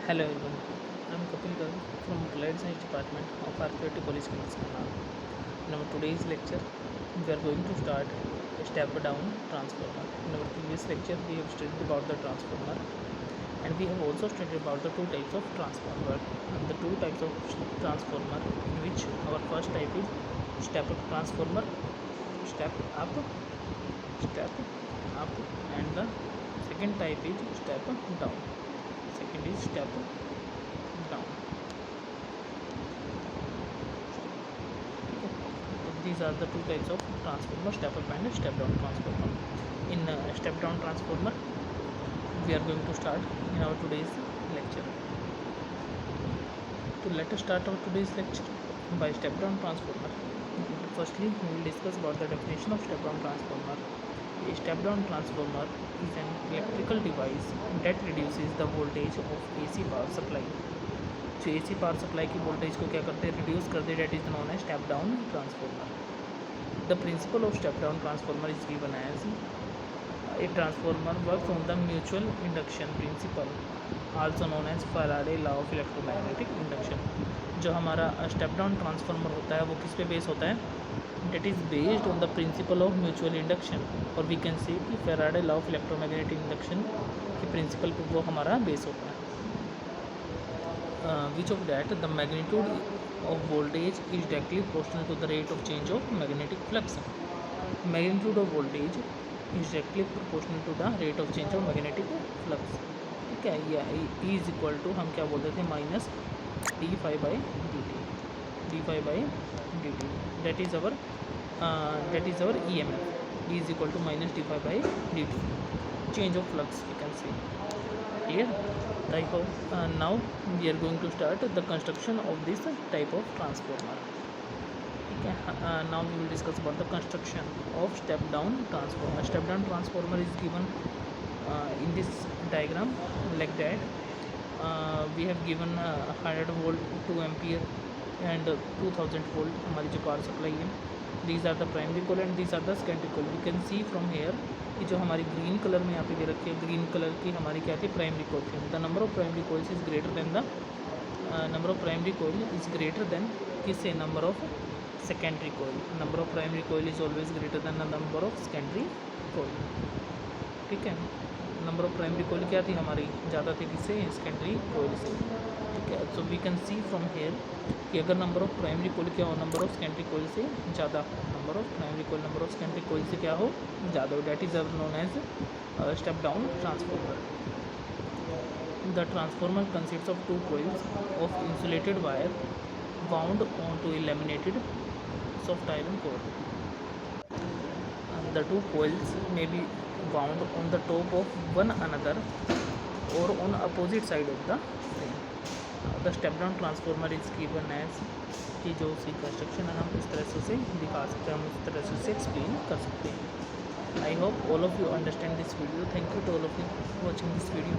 Hello everyone, I am Kapil Garg from Applied Science Department of Archaeology College, Karnataka. In our today's lecture, we are going to start a step-down transformer. In our previous lecture, we have studied about the transformer, and we have also studied about the two types of transformer. And the two types of transformer, in which our first type is step-up transformer, step up, step up, and the second type is step down. Second is step down. These are the two types of transformer, step up and step down transformer. In step down transformer, we are going to start in our today's lecture. To let us start our today's lecture by step down transformer. Firstly, we will discuss about the definition of step down transformer. A step down transformer is an electrical device that reduces the voltage of AC power supply. जो AC power supply की voltage को क्या करते हैं, reduce करते हैं, that is known as step down transformer. The principle of step down transformer is given as a transformer works on the mutual induction principle, also known as Faraday law of electromagnetic induction. जो हमारा step down transformer होता है वो किस पे base होता है, that is based on the principle of mutual induction. और वी कैन सी कि Faraday law of electromagnetic induction के प्रिंसिपल पर वो हमारा बेस होता है. Which of that the magnitude of voltage is directly proportional to the rate of change of magnetic flux. Magnitude of voltage is directly proportional to the rate of change of magnetic flux. ठीक है, या E is equal to हम क्या बोलते थे, minus d phi by d t, d phi by d t. That is our e m f. E is equal to minus d phi by d t, change of flux we can see. Clear? I hope now we are going to start the construction of this type of transformer. Okay. Now we will discuss about the construction of step down transformer. Step down transformer is given in this diagram like that. We have given 100 volt, 2 ampere and 2000 volt हमारी जो power supply है. These are the primary coil and these are the secondary coil. We can see from here कि जो हमारी green colour में यहाँ पे दे रखी है, ग्रीन कलर की हमारी क्या थी, प्राइमरी कोयल थी. The number of primary coils is greater than the number of primary coil is greater than किससे, number of secondary coil. Number of primary coil is always greater than the number of secondary coil. ठीक है, number of primary कोयल क्या थी हमारी, ज़्यादा थी किससे, secondary coil से. ठीक है, so we can see from here कि अगर नंबर ऑफ प्राइमरी कोयल क्या हो, नंबर ऑफ सेकेंडरी कोयल से ज़्यादा, number of primary coil number of secondary coil से क्या हो, ज़्यादा हो, that is known as step down transformer. The transformer consist of two coils of insulated wire wound onto a laminated soft iron core. The two coils may be wound on the top of one another or on opposite side of the frame. The step down transformer is given as कि जो उसकी construction है हम इस तरह से दिखा सकते हैं, हम इस तरह से एक्सप्लेन कर सकते हैं. I hope all of you understand this video. Thank you to all of you watching this video.